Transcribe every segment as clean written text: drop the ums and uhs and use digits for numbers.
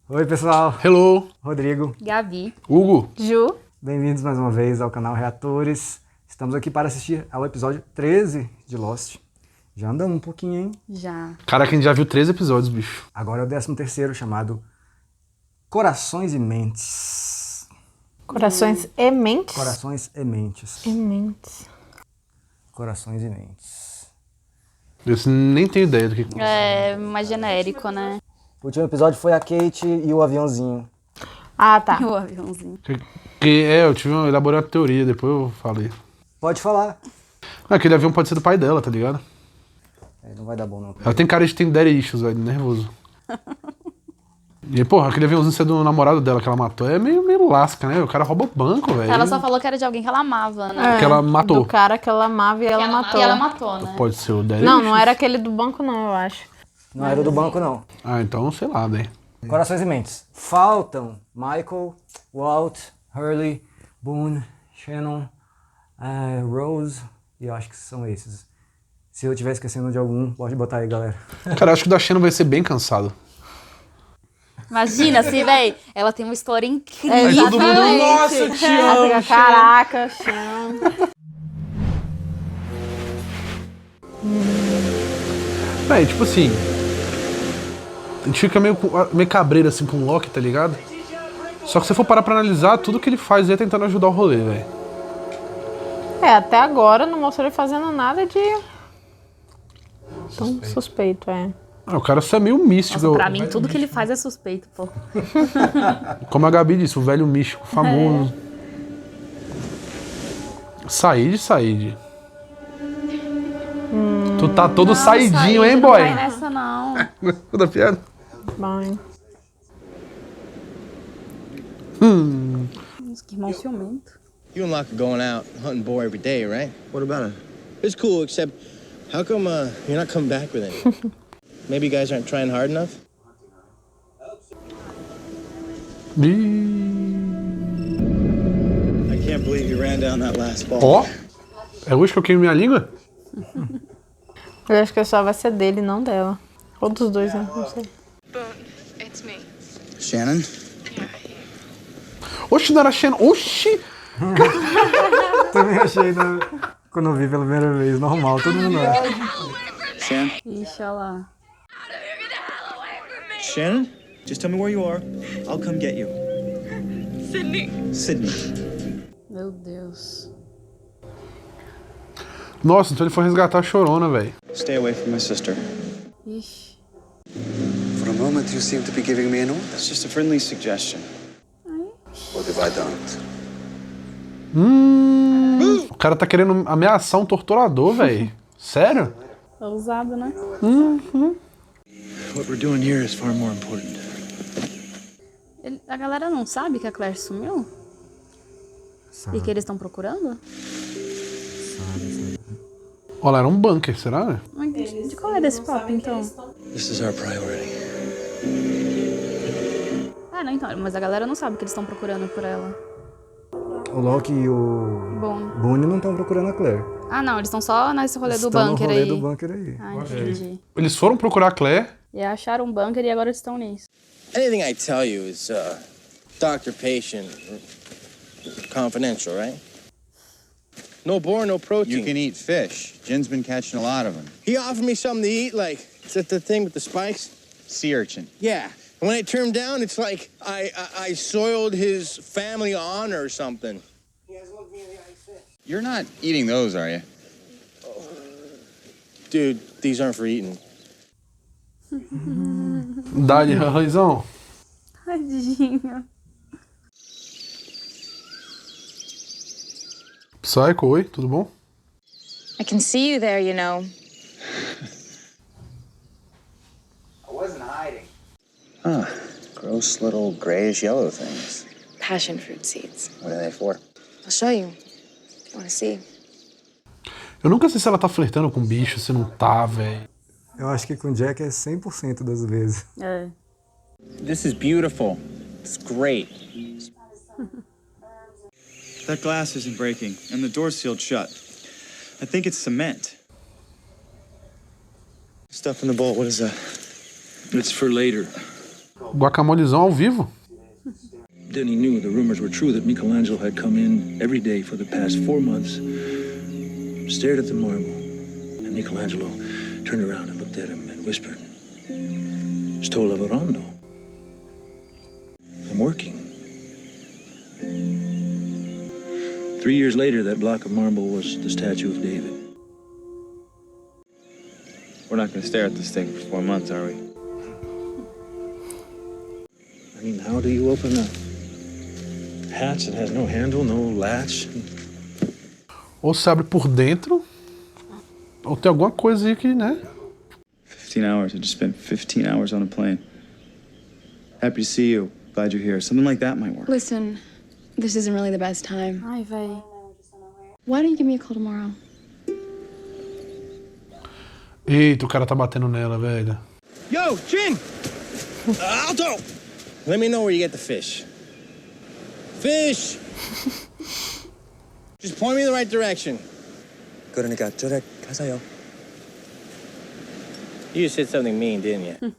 Oi, pessoal. Hello. Rodrigo. Gabi. Hugo. Ju. Bem-vindos mais uma vez ao canal Reatores. Estamos aqui para assistir ao episódio 13 de Lost. Já andamos um pouquinho, hein? Já. Caraca, a gente já viu 13 episódios, bicho. Agora é o 13º, chamado Corações e Mentes. Corações e mentes? Corações e Mentes. E mentes. Corações e Mentes. Eu nem tenho ideia do que... É mais genérico, né? O último episódio foi a Kate e o aviãozinho. Ah, tá. O aviãozinho. Eu elaborei uma teoria, depois eu falei. Pode falar. Aquele avião pode ser do pai dela, tá ligado? Não vai dar bom, não. Ela tem cara de ter daddy issues, velho, nervoso. E, porra, aquele aviãozinho ser do namorado dela que ela matou é meio lasca, né? O cara rouba banco, velho. Ela só falou que era de alguém que ela amava, né? Que ela matou. Do cara que ela amava e ela matou. E ela matou, né? Pode ser o daddy Não, issues. não era aquele do banco não, eu acho. Não era do banco, não. Ah, então, sei lá, velho. Corações e Mentes. Faltam Michael, Walt, Hurley, Boone, Shannon, Rose, e eu acho que são esses. Se eu estiver esquecendo de algum, pode botar aí, galera. Cara, eu acho que o da Shannon vai ser bem cansado. Imagina se, véi, ela tem uma história incrível. Aí todo mundo, nossa, eu te amo, Ela fica, caraca, chão. Véi, tipo assim... A gente fica meio cabreiro assim com o Loki, tá ligado? Só que se você for parar pra analisar, tudo que ele faz é tentando ajudar o rolê, velho. Até agora não mostrou ele fazendo nada de... Tão suspeito, é. O cara só é meio místico. Nossa, pra mim, tudo que ele faz é suspeito, pô. Como a Gabi disse, o velho místico, famoso. Said. Tu tá todo saidinho, hein, boy? Não vai nessa, não. Gostou da piada? Bom, hein? Nossa, que irmão ciumento. You and Locke are going out hunting boar every day, right? What about it? It's cool, except how come you're not coming back with him? Maybe you guys aren't trying hard enough? I can't believe you ran down that last ball. Ó, é hoje que eu queimo minha língua? Eu acho que só vai ser dele, não dela. Ou dos dois, né? Não sei. Boone, it's me. Shannon? Oxi, não era Shannon. Oxi! Também achei, né? Quando eu vi pela primeira vez, normal, todo mundo acha. Shannon? Ixi, olha lá. Shannon? Just tell me where you are. I'll come get you. Sydney. Meu Deus. Nossa, então ele foi resgatar a Chorona, velho. Stay away from my sister. Ixi. For a moment, you seem to be giving me an order. It's just a friendly suggestion. What have I done? O cara tá querendo ameaçar um torturador, velho. Sério? Ousado, né? What we're doing here is far more important. A galera não sabe que a Claire sumiu? Sabe. E que eles estão procurando? Olha lá, era um bunker, será, né? Mas de qual é desse papo, então? This is our priority. Ah, não, então. Mas a galera não sabe que eles estão procurando por ela. O Loki e o Bom. Boone não estão procurando a Claire. Ah, não. Eles estão só nesse rolê do Estão no bunker rolê aí. do bunker aí. Ah, entendi. Eles foram procurar a Claire. E acharam um bunker e agora eles estão nisso. Anything I tell you is doctor-patient confidential, right? No boar, no protein. You can eat fish. Jin's been catching a lot of them. He offered me something to eat, like, is that the thing with the spikes? Sea urchin. Yeah. And when I turned down, it's like I soiled his family honor or something. He has looked me in the eye since. You're not eating those, are you? Dude, these aren't for eating. Dá-lhe, Raizão. Tadinho. Psycho, oi, tudo bom? I can see you there, you know. I wasn't hiding. Huh. Gross little grayish yellow things. Passion fruit seeds. What are they for? I'll show you. You want to see? Eu nunca sei se ela tá flertando com bicho, se não tá, velho. Eu acho que com o Jack é 100% das vezes. É. This is beautiful. It's great. That glass isn't breaking, and the door's sealed shut. I think it's cement. Stuff in the bowl, what is that? It's for later. Guacamolezão ao vivo. Denny knew the rumors were true that Michelangelo had come in every day for the past 4 months, stared at the marble, and Michelangelo turned around and looked at him and whispered, "Sto lavorando. I'm working." 3 years later, that block of marble was the statue of David. We're not gonna stare at this thing for 4 months, are we? I mean, how do you open a hatch that has no handle, no latch? Ou se abre por dentro, ou tem alguma coisa aí que, né? 15 hours. I just spent 15 hours on a plane. Happy to see you. Glad you're here. Something like that might work. Listen, this isn't really the best time. Ai, véi. Why don't you give me a call tomorrow? Eita, o cara tá batendo nela, velho. Yo, Jim! Alto! Let me know where you get the fish. Fish! Just point me in the right direction. 그러니까 저래 가세요. You just said something mean, didn't you?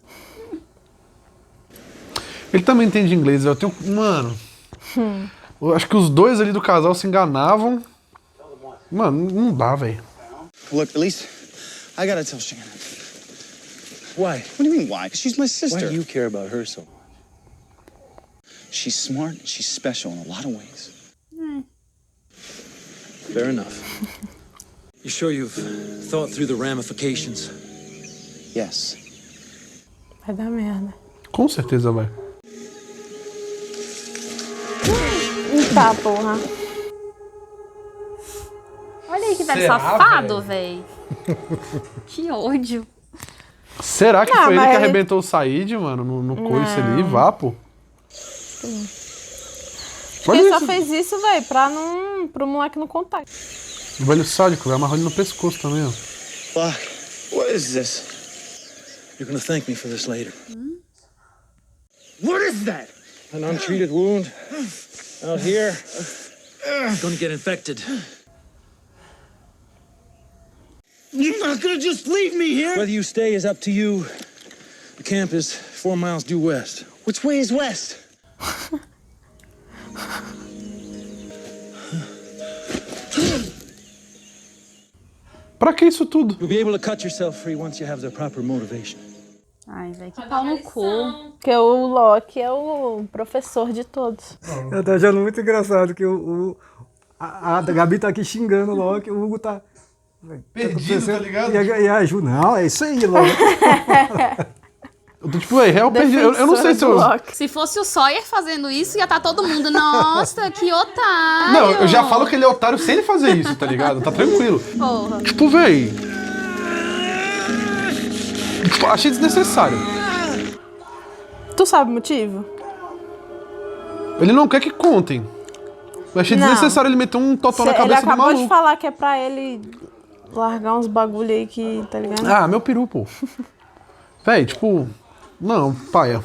Ele também entende inglês, eu tenho... Mano... Eu acho que os dois ali do casal se enganavam. Mano, não dá, velho. Look, Elise, I gotta tell Shannon. Why? What do you mean, why? 'Cause she's my Why sister. do you care about her so? She's smart. She's special in a lot of ways. Fair enough. You sure you've thought through the ramifications? Yes. Vai dar merda. Com certeza vai. Tá, porra. Olha aí que velho Será, safado, véi. Que ódio. Será que Não, foi ele mas que ele- arrebentou o Said, mano, no coice ali, vapo? Olha Ele só isso. fez isso, velho, pro moleque não contar. O velho sádico, vai amarrar ele no pescoço também, ó. Fuck. What is this? You're gonna thank me for this later. What is that? An untreated wound out here. Gonna get infected. You're not gonna just leave me here? Whether you stay is up to you. The camp is 4 miles due west. Which way is west? Pra que isso tudo? You'll be able to cut yourself free once you have the proper motivation. Ai, velho, que pau no cu. Porque o Loki é o professor de todos. Eu tô achando muito engraçado que a Gabi tá aqui xingando o Loki, o Hugo tá... Perdido, tá ligado? E a Ju, não, é isso aí, Loki. Eu tô tipo, véi, real perdido. Eu não sei se eu... Se fosse o Sawyer fazendo isso, ia estar todo mundo. Nossa, que otário. Não, eu já falo que ele é otário sem ele fazer isso, tá ligado? Tá tranquilo. Porra. Tipo, véi... Tipo, achei desnecessário. Tu sabe o motivo? Ele não quer que contem. Eu achei Não. desnecessário ele meter um totó na Ele cabeça do acabou maluco. de falar que é pra ele largar uns bagulho aí que, tá ligado? Ah, meu peru, pô. Véi, tipo... Não, paia.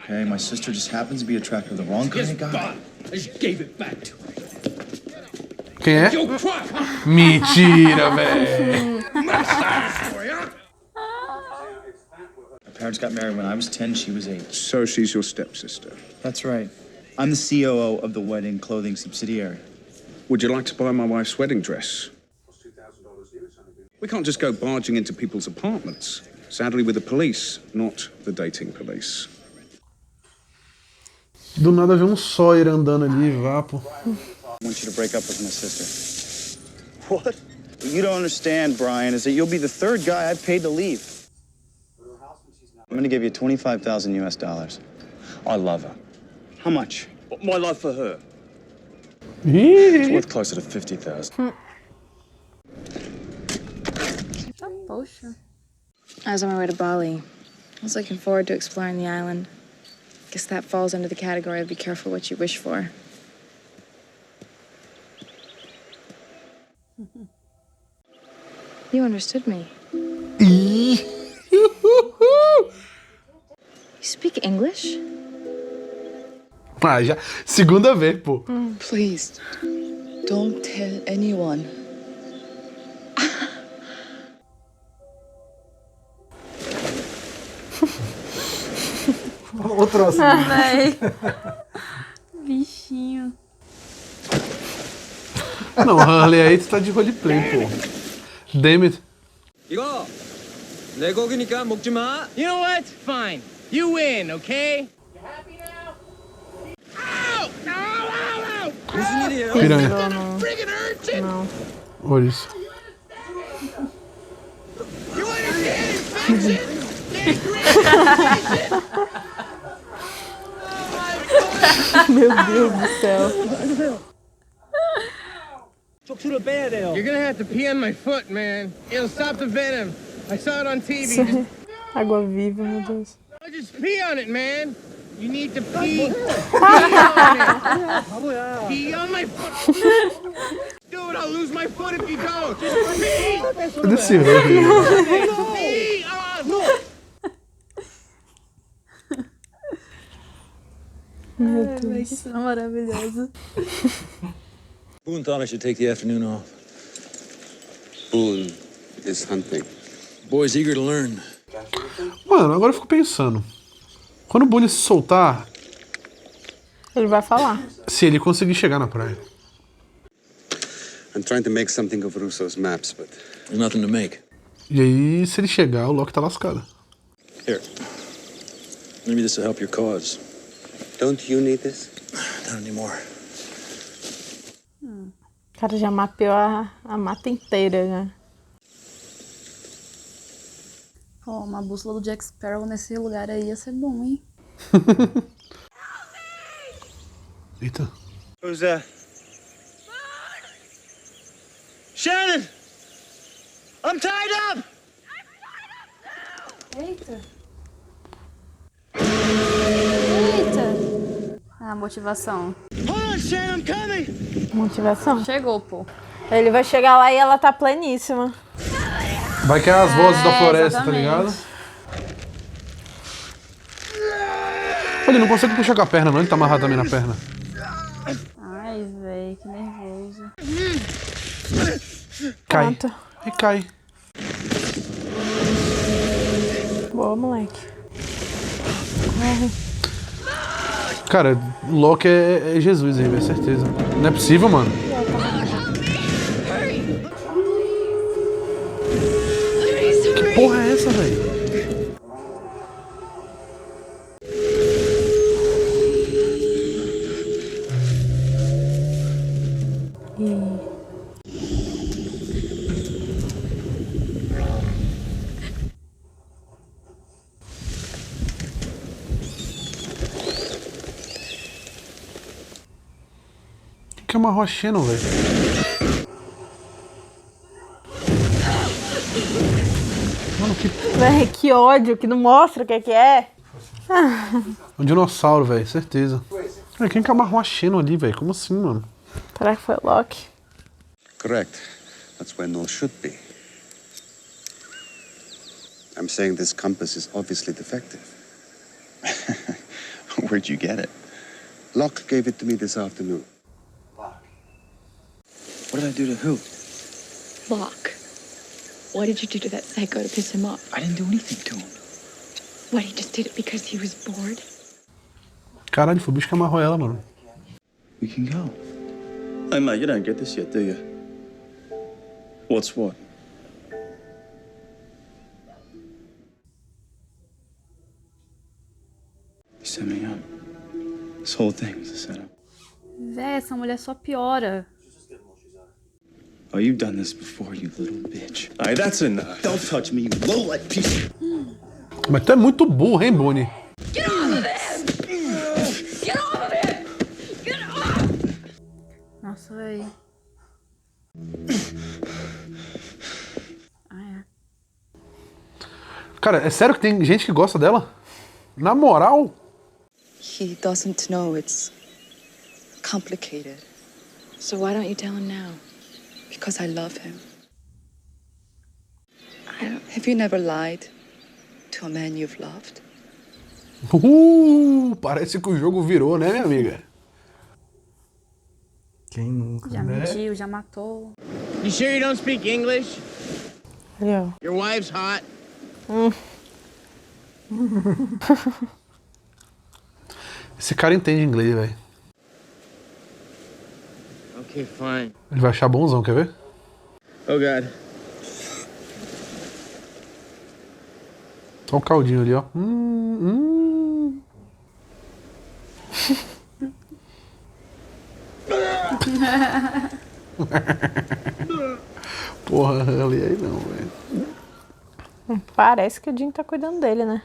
Okay, my sister just happens to be attracted to the wrong kind of guy. Quem é? Mentira, véi. My parents got married when I was 10, she was 8. So she's your stepsister. That's right. I'm the COO of the wedding clothing subsidiary. Would you like to buy my wife's wedding dress? We can't just go barging into people's apartments. Sadly, with the police, not the dating police. Do nada vê um Sawyer andando ali, vapo. I want you to break up with my sister. What? What you don't understand, Brian, is that you'll be the third guy I've paid to leave. I'm gonna give you 25,000 US dollars. I love her. How much? My love for her. It's worth closer to 50,000. Poxa. I was on my way to Bali. I was looking forward to exploring the island. Guess that falls under the category of be careful what you wish for. You understood me. You speak English? Ah, já. Segunda vez, pô. Please, don't tell anyone. O troço. Véi. Bichinho. Não, Harley aí tu tá de roleplay, pô. Damn it. 이거 내 고기니까 먹지 마. You know what? Fine. You win, okay? 무슨 일이에요? Piranha. Não. Olha isso. Meu Deus do céu. 척추를 빼야 돼요. You're gonna have to pee on my foot, man. It'll stop the venom. I saw it on TV. Água viva, meu Deus. Just pee on it, man. You need to pee. Pee on my foot. Dude, I'll lose my foot if you don't. Just pee. Cadê esse Harley? Pee on. Meu Ai, Deus. que cena maravilhosa. Boone thought I should take the afternoon off. Boone is hunting. Boy's eager to learn. Mano, agora eu fico pensando. Quando o Boone se soltar, Ele vai falar. se ele conseguir chegar na praia. I'm trying to make something of Russo's maps, but... There's nothing to make. E aí, se ele chegar, o Loki tá lascado. Here. Maybe this will help your cause. Don't you need this? Not anymore. O cara já mapeou a mata inteira, né? Pô, uma bússola do Jack Sparrow nesse lugar aí ia ser bom, hein? Eita. Who's that? Shannon! I'm tied up! Eita. Eita. Ah, motivação. Hold on, Shannon, I'm coming! Motivação. Chegou, pô. Ele vai chegar lá e ela tá pleníssima. Vai que é as vozes da floresta, exatamente. tá ligado? Olha, ele não consegue puxar com a perna, não. Ele tá amarrado também na perna. Ai, véi, que nervoso. Cai. Pronto. E cai. Boa, moleque. Cara, Loki é Jesus aí, velho, certeza. Não é possível, mano. Que porra é essa, velho? Que é uma rochena, velho? Mano, que... Véi, que ódio, que não mostra o que é. Um dinossauro, velho, certeza. É, quem que amarrou a Xeno ali, velho? Como assim, mano? Será que foi o Loki? Correct. That's where Null should be. I'm saying this compass is obviously defective. Where'd you get it? Locke gave it to me this afternoon. What did I do to who? Locke, what did you do to that psycho to piss him off? I didn't do anything to him. What, he just did it because he was bored? Caralho, foi o bicho que amarrou ela, mano. We can go. Hey, mate, you don't get this yet, do you? What's what? You set me up. This whole thing was a setup. Véi, essa mulher só piora. Oh, you've done this before, you little bitch. Hey, that's enough. Don't touch me, you low-life piece of... Mas tu é muito burro, hein, Boone? Get off of him! Get off of him! Get off! Nossa, véi. Ah, é. Cara, é sério que tem gente que gosta dela? Na moral? He doesn't know it's complicated. So why don't you tell him now? Because I love him. Have you never lied to a man you've loved? Parece que o jogo virou, né, minha amiga? Quem nunca? Já mentiu, já matou. You sure you don't speak English? Yeah. Your wife's hot? Esse cara entende inglês, velho. Okay, fine. Ele vai achar bonzão, quer ver? Oh, God. Olha o caldinho ali, ó. Porra, ali aí não, velho. Parece que o Jim tá cuidando dele, né?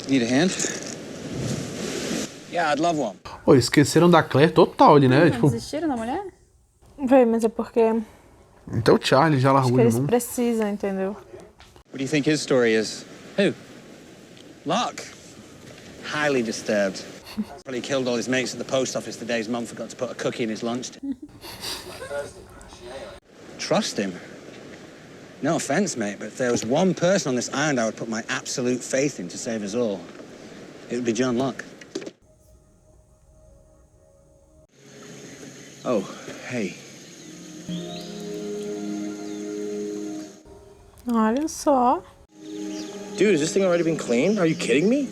Need a hand? Yeah, I'd love one. Pô, esqueceram da Claire total ali, né? Tipo, Desistiram da mulher? Véi, mas é porque até o Charlie já acho largou que de eles mão. precisam, entendeu? What do you think his story is? Who? Locke. Highly disturbed. Probably killed all his mates at the post office the day his mum forgot to put a cookie in his lunch. Trust him? No offense, mate, but if there was one person on this island I would put my absolute faith in to save us all, it would be John Locke. Oh, hey. Olha só. Dude, has this thing already been cleaned? Are you kidding me?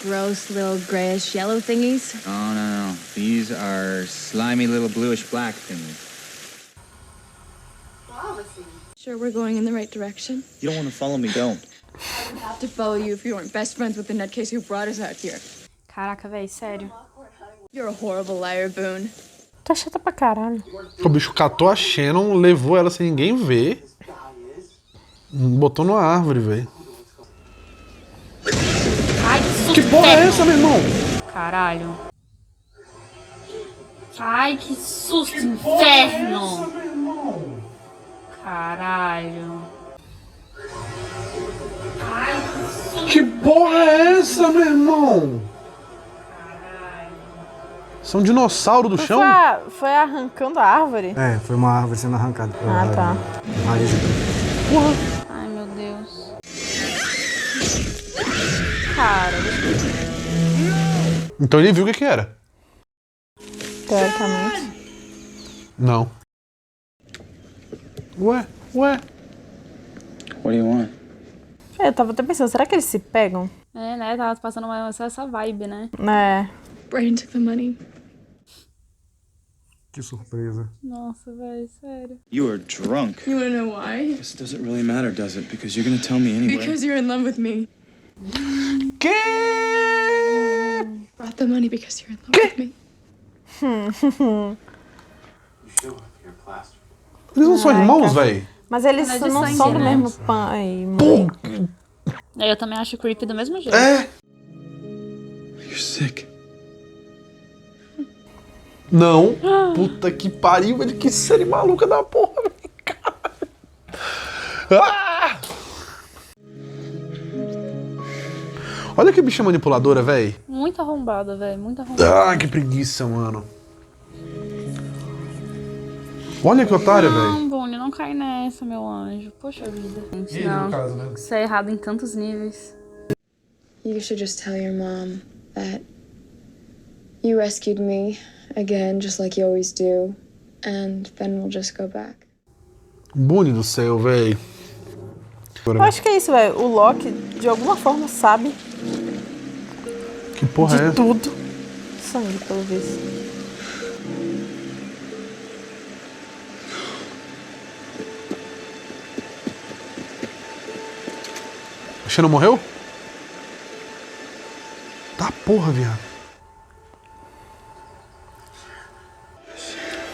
Gross little grayish yellow thingies. Oh, no. These are slimy little bluish black things. Sure we're going in the right direction? You don't want to follow me, don't. I would have to follow you if you weren't best friends with the nutcase who brought us out here. Caraca, véi, sério. You're a horrible liar, Boone. Tá chata pra caralho. O bicho catou a Shannon, levou ela sem ninguém ver. Botou numa árvore, velho. Ai, que susto! Que porra é essa, meu irmão? Caralho. Ai, que susto, inferno! Caralho. Ai, que susto! Que porra é essa, meu irmão? Isso é um dinossauro do chão? Foi arrancando a árvore? É, foi uma árvore sendo arrancada. Ah, tá. Raiz. Porra. Ai, meu Deus. Cara, Então ele viu o que era. teoricamente. Não. Ué. What do you want? Eu tava até pensando, será que eles se pegam? É, né? Tava passando essa vibe, né? É. Brayden took the money. Que surpresa. Nossa, velho, sério. You are drunk. You wanna know why? This doesn't really matter, does it? Because you're gonna tell me anyway. Because you're in love with me. Que? Brought the money because you're in love with me. Eles não são irmãos, velho? Mas eles Não é de não sangue, são do né? mesmo pai, mãe. Eu também acho creepy do mesmo jeito. É? You're sick. Não. Puta que pariu, velho. Que série maluca da porra, velho. Ah! Olha que bicha manipuladora, velho. Muito arrombada, velho. Muito arrombada. Ah, que preguiça, mano. Olha que otária, velho. Não, Boone, não cai nessa, meu anjo. Poxa vida. Gente, E não. no caso, né? Isso é errado em tantos níveis. You should just tell your mom that you rescued me again, just like you always do, and then we'll just go back. Boone do céu, velho. Eu acho que é isso, velho. O Locke, de alguma forma, sabe Que porra de é essa? tudo. Sangue, pelo visto. A Shannon morreu? Tá porra, viado.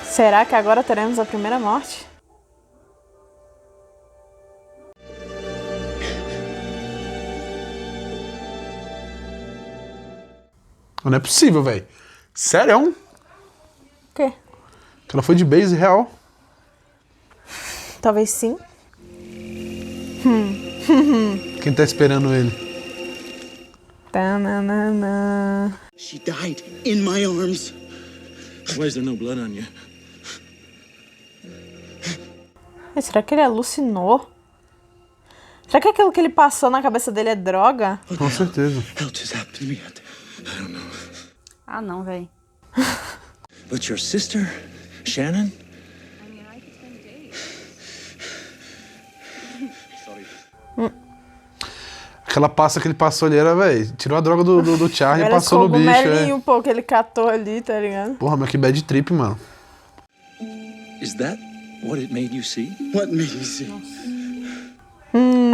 Será que agora teremos a primeira morte? Não é possível, velho. Sério? O quê? Que ela foi de base real. Talvez sim. Quem tá esperando ele? Tananana. She died in my arms. Why is there no blood on you? Mas será que ele alucinou? Será que aquilo que ele passou na cabeça dele é droga? Com certeza. What just happened to me? I don't know. Ah, não, velho. But your sister, Shannon? Aquela passa que ele passou ali era, velho, tirou a droga do Charlie e Era passou no bicho, cogumelinho, pô, que ele catou ali, tá ligado? Porra, mas que bad trip, mano. Is that what it made you see? What made you see?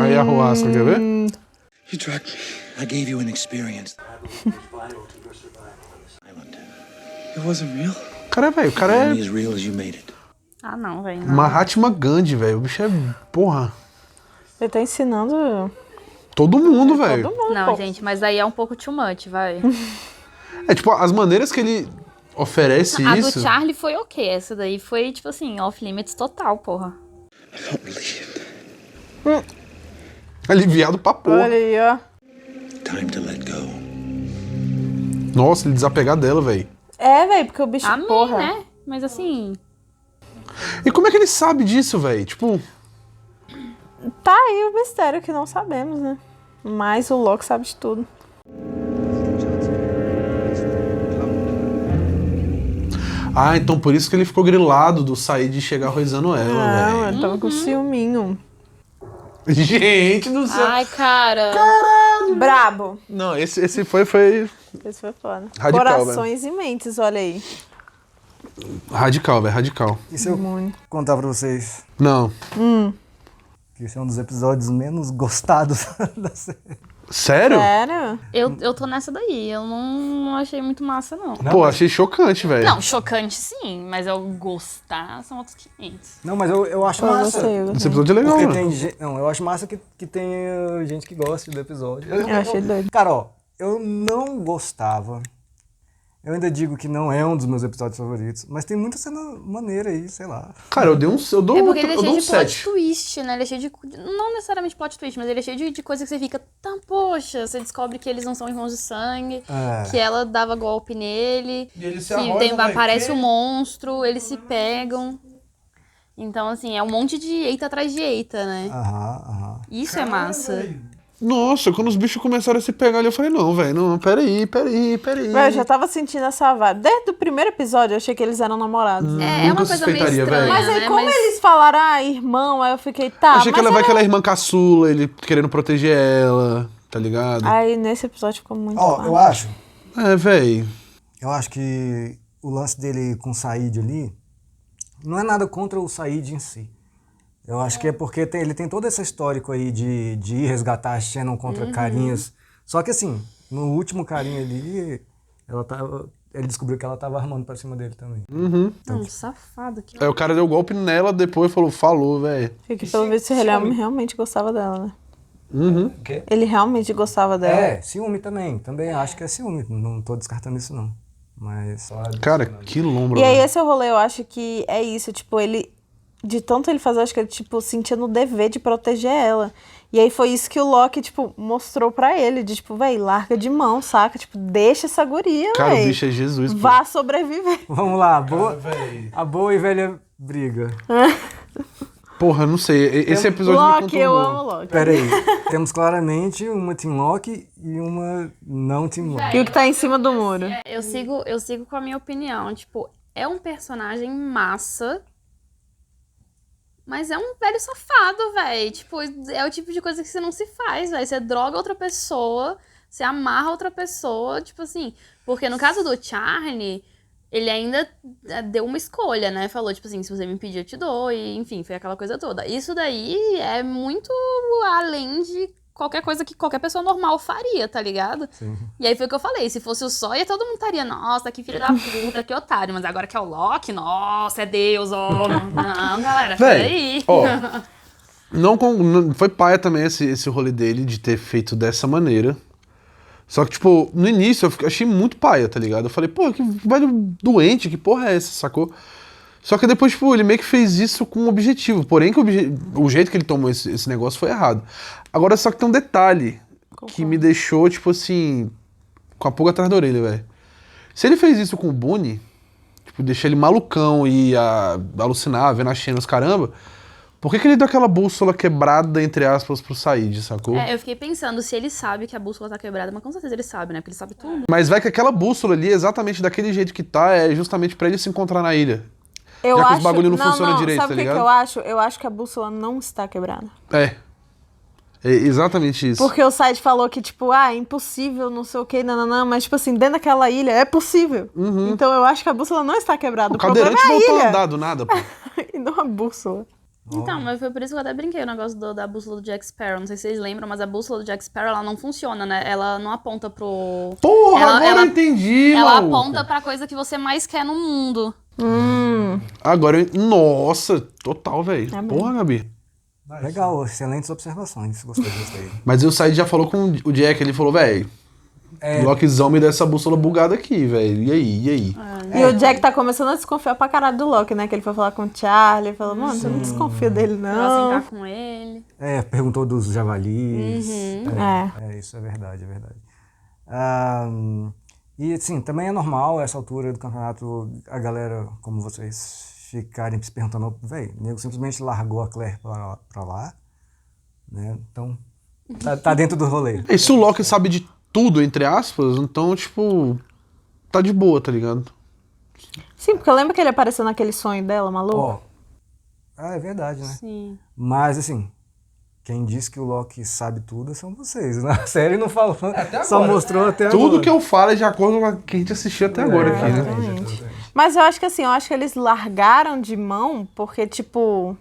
Aí a Roasca, quer ver? You drugged me. I gave you an experience. It wasn't real. Cara, velho, o cara é Only as real as you made it. Ah, não, velho. Mahatma Gandhi, velho. O bicho é, porra, Ele tá ensinando todo mundo, velho. todo mundo, Não, pô. gente, mas aí é um pouco too much, vai. É tipo, as maneiras que ele oferece A isso... do Charlie foi ok, essa daí foi, tipo assim, off-limits total, porra. I felt relieved. Aliviado pra porra. Olha aí, ó. Time to let go. Nossa, ele desapegar dela, velho. É, velho, porque o bicho, Amém, porra. né? Mas assim, E como é que ele sabe disso, velho? Tipo, Tá aí o mistério que não sabemos, né? Mas o Loki sabe de tudo. ah, então por isso que ele ficou grilado do Said chegar arrozando ela, Não, velho. ele tava com ciúminho. Gente do céu. ai, cara. Brabo. Não, esse foi Esse foi foda. Radical, Corações e mentes, olha aí. radical, velho, radical. E se eu contar pra vocês Não. que esse é um dos episódios menos gostados da série? Sério? Sério? Eu tô nessa daí, eu não achei muito massa, não. Pô, achei chocante, velho. Não, chocante sim, mas eu gostar são outros 500. Não, mas eu acho Eu massa. gostei, eu Esse gostei. episódio é legal, Porque mano. tem gente. Não, eu acho massa que tem gente que gosta do episódio. Eu achei doido. Cara, ó, eu não gostava. Eu ainda digo que não é um dos meus episódios favoritos, mas tem muita cena maneira aí, sei lá. Cara, eu dou É porque ele é eu dou cheio um de plot 7. twist, né? Ele é cheio de. Não necessariamente plot twist, mas ele é cheio de coisa que você fica. Tá, poxa, você descobre que eles não são irmãos de sangue, É. que ela dava golpe nele, E eles se que arrojam, vai, aparece que? um monstro, eles se pegam. Então, assim, é um monte de eita atrás de eita, né? Aham. Isso é massa. Nossa, quando os bichos começaram a se pegar ali, eu falei, não, velho, não, peraí. Eu já tava sentindo essa vibe. Desde o primeiro episódio eu achei que eles eram namorados. É uma coisa meio suspeitaria, estranha, velho. Mas aí, né? como eles falaram, irmão, aí eu fiquei, tá. Achei que mas ela vai era- aquela irmã caçula, ele querendo proteger ela, tá ligado? Aí nesse episódio ficou muito. Ó, mal. eu acho. É, velho. Eu acho que o lance dele com o Said ali não é nada contra o Said em si. Eu acho que é porque ele tem todo esse histórico aí de ir resgatar a Shannon contra carinhas. Só que assim, no último carinha ali, ele descobriu que ela tava armando pra cima dele também. Não, safado que. Aí o cara deu golpe nela, depois falou, velho. Fiquei pelo visto ele realmente gostava dela, né? Uhum. O quê? Ele realmente gostava dela. É, ciúme também. Também acho que é ciúme. Não tô descartando isso, não. Mas só... Cara, que lombra, E aí velho. esse é o rolê, eu acho que é isso, tipo, ele... De tanto ele fazer, eu acho que ele, tipo, sentia no dever de proteger ela. E aí foi isso que o Loki, tipo, mostrou pra ele. De, tipo, véi, larga de mão, saca? Tipo, deixa essa guria, Cara, véi. o bicho é Jesus, pô. Vá sobreviver. Vamos lá, a boa e velha briga. Porra, não sei. Esse episódio me Loki, eu conturbou. amo Loki. Pera aí, temos claramente uma Team Loki e uma não Team Loki. E o que tá em cima do muro? Eu sigo com a minha opinião. Tipo, é um personagem massa, mas é um velho safado, velho. Tipo, é o tipo de coisa que você não se faz, velho. Você droga outra pessoa, você amarra outra pessoa, tipo assim. Porque no caso do Charlie, ele ainda deu uma escolha, né? Falou, tipo assim, se você me pedir, eu te dou. E, enfim, foi aquela coisa toda. Isso daí é muito além de qualquer coisa que qualquer pessoa normal faria, tá ligado? Sim. E aí foi o que eu falei, se fosse o Sawyer, todo mundo estaria, nossa, que filho da puta, que otário. Mas agora que é o Loki, nossa, é Deus, ó. Não, galera, peraí. Ó, não foi paia também esse rolê dele de ter feito dessa maneira. Só que, tipo, no início eu achei muito paia, tá ligado? Eu falei, pô, que velho doente, que porra é essa, sacou? Só que depois, tipo, ele meio que fez isso com um objetivo. Porém, que o jeito que ele tomou esse negócio foi errado. Agora, só que tem um detalhe que me deixou, tipo assim, com a pulga atrás da orelha, velho. Se ele fez isso com o Boone, tipo, deixar ele malucão e alucinar, vendo a Shannon, os caramba, por que ele deu aquela bússola quebrada, entre aspas, pro Said, sacou? É, eu fiquei pensando se ele sabe que a bússola tá quebrada, mas com certeza ele sabe, né? Porque ele sabe tudo. Mas vai que aquela bússola ali, exatamente daquele jeito que tá, é justamente pra ele se encontrar na ilha. Eu Já que acho... os bagulho não funcionam direito, sabe tá o que ligado? eu acho? Eu acho que a bússola não está quebrada. É. É exatamente isso. Porque o site falou que, tipo, é impossível, não sei o que, nananã, mas, tipo assim, dentro daquela ilha é possível. Então eu acho que a bússola não está quebrada. O O problema cadeirante é a voltou a ilha. andar do nada, pô. E não a bússola. Então, mas foi por isso que eu até brinquei o negócio da bússola do Jack Sparrow. Não sei se vocês lembram, mas a bússola do Jack Sparrow, ela não funciona, né? Ela não aponta pro... Porra, agora eu entendi, Ela maluco. aponta pra coisa que você mais quer no mundo. Agora eu... Nossa, total, velho. Porra, Gabi. Legal, excelentes observações. Gostei. Mas o Said já falou com o Jack, ele falou, velho, o Lockzão me dá essa bússola bugada aqui, velho. E aí? E o Jack tá começando a desconfiar pra caralho do Loki, né? Que ele foi falar com o Charlie, ele falou, mano, você não desconfia dele, Pra não. sentar com ele. Perguntou dos javalis. Uhum. Isso é verdade. E assim, também é normal essa altura do campeonato a galera, como vocês, ficarem se perguntando, velho, o nego simplesmente largou a Claire pra lá, né? Então, tá dentro do rolê. E se o Loki sabe de tudo, entre aspas, então, tipo, tá de boa, tá ligado? Sim, porque lembra que ele apareceu naquele sonho dela, maluco? É verdade, né? Sim. Mas, assim, quem disse que o Loki sabe tudo são vocês. Na série não falou, só mostrou até agora. Tudo que eu falo é de acordo com o que a gente assistiu até agora aqui, né? Exatamente. Mas eu acho que assim, eles largaram de mão porque, tipo...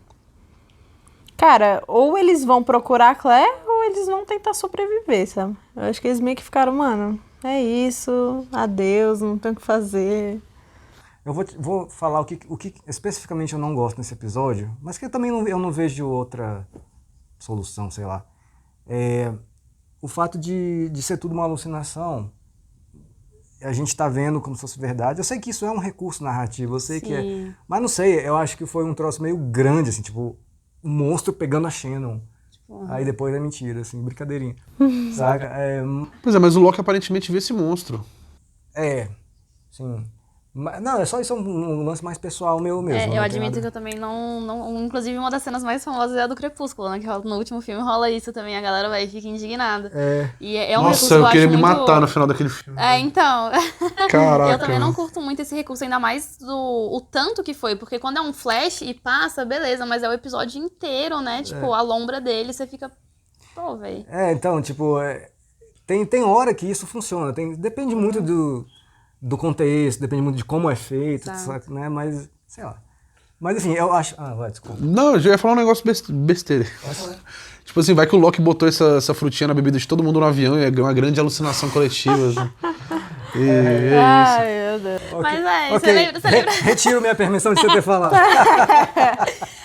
Cara, ou eles vão procurar a Claire ou eles vão tentar sobreviver, sabe? Eu acho que eles meio que ficaram, mano, é isso, adeus, não tem o que fazer. Eu vou falar o que especificamente eu não gosto nesse episódio, mas que também eu não vejo outra solução, sei lá. O fato de ser tudo uma alucinação, a gente tá vendo como se fosse verdade. Eu sei que isso é um recurso narrativo, eu sei que é. Mas não sei, eu acho que foi um troço meio grande, assim, tipo, um monstro pegando a Shannon. Aí depois é mentira, assim, brincadeirinha. Saca? Pois é, mas o Loki aparentemente vê esse monstro. Sim. Não, é só isso, um lance mais pessoal meu mesmo. Eu admito que eu também não... Inclusive, uma das cenas mais famosas é a do Crepúsculo, né? Que no último filme rola isso também, a galera fica indignada. E é um recurso Nossa, eu queria me muito... matar no final daquele filme. Então... Caraca. Eu também não curto muito esse recurso, ainda mais o tanto que foi. Porque quando é um flash e passa, beleza, mas é o episódio inteiro, né? Tipo, a lombra dele, você fica... Pô, velho. Então, tipo... Tem hora que isso funciona, depende muito do contexto, depende muito de como é feito, né? Mas, sei lá. Mas, enfim, eu acho... vai, desculpa. Não, eu já ia falar um negócio besteira. Tipo assim, vai que o Loki botou essa frutinha na bebida de todo mundo no avião e é uma grande alucinação coletiva. Assim. É Ai, meu Deus. Mas você lembra... Retiro minha permissão de você ter falado.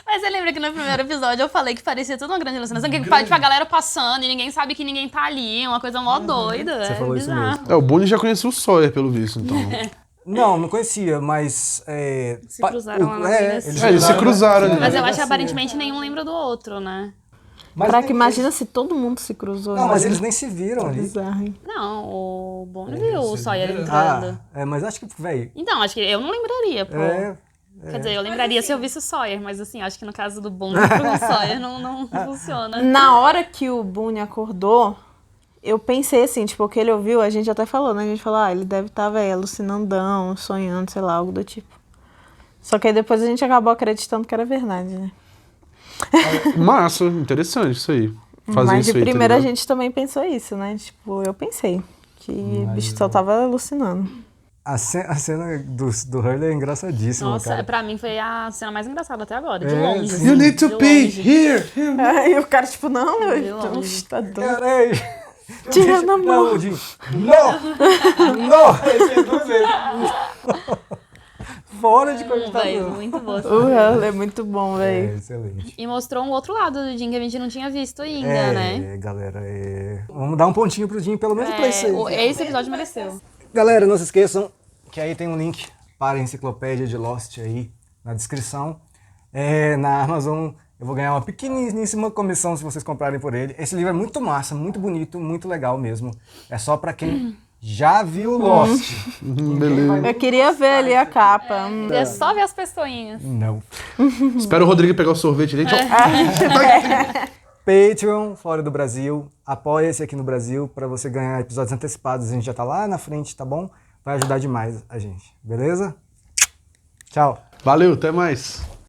Mas você lembra que no primeiro episódio eu falei que parecia tudo uma grande alucinação, que tipo, a galera passando e ninguém sabe que ninguém tá ali, uma coisa mó doida. Você falou isso bizarro. mesmo. O Boone já conhecia o Sawyer, pelo visto, então. Não conhecia, mas... Se cruzaram lá na eles se cruzaram. Mas eu acho que aparentemente nenhum lembra do outro, né? Caraca, imagina se todo mundo se cruzou. Não, mas eles nem se viram ali. Bizarro, hein? Não, o Boone viu o Sawyer entrando. Mas acho que, velho... Então, acho que eu não lembraria, pô. Quer dizer, eu lembraria se eu visse o Sawyer, mas assim, acho que no caso do Boone pro Sawyer não funciona. Na hora que o Boone acordou, eu pensei assim, tipo, o que ele ouviu, a gente até falou, né? A gente falou, ele deve estar, alucinandão, sonhando, sei lá, algo do tipo. Só que aí depois a gente acabou acreditando que era verdade, né? Massa, interessante isso aí. Fazer Mas isso de aí, primeira tá a gente também pensou isso, né? Tipo, eu pensei que o bicho só tava alucinando. A cena do Hurley é engraçadíssima, Nossa, cara. pra mim foi a cena mais engraçada até agora, de longe. You need to pee, here. Aí o cara, tipo, não, tá doido. Caralho. Tirando a mão. Fora de cogitação. Muito bom. O Hurley é muito bom, velho. Excelente. E mostrou um outro lado do Jim que a gente não tinha visto ainda, né? Galera, vamos dar um pontinho pro Jim, pelo menos pra isso aí. Esse episódio mereceu. Galera, não se esqueçam que aí tem um link para a enciclopédia de Lost aí na descrição. Na Amazon eu vou ganhar uma pequeníssima comissão se vocês comprarem por ele. Esse livro é muito massa, muito bonito, muito legal mesmo. É só pra quem já viu Lost. Beleza. Eu queria ver ali a capa. É só ver as pessoinhas. Não. Espero o Rodrigo pegar o sorvete ali. Patreon, fora do Brasil. Apoia-se aqui no Brasil para você ganhar episódios antecipados. A gente já tá lá na frente, tá bom? Vai ajudar demais a gente. Beleza? Tchau. Valeu, até mais.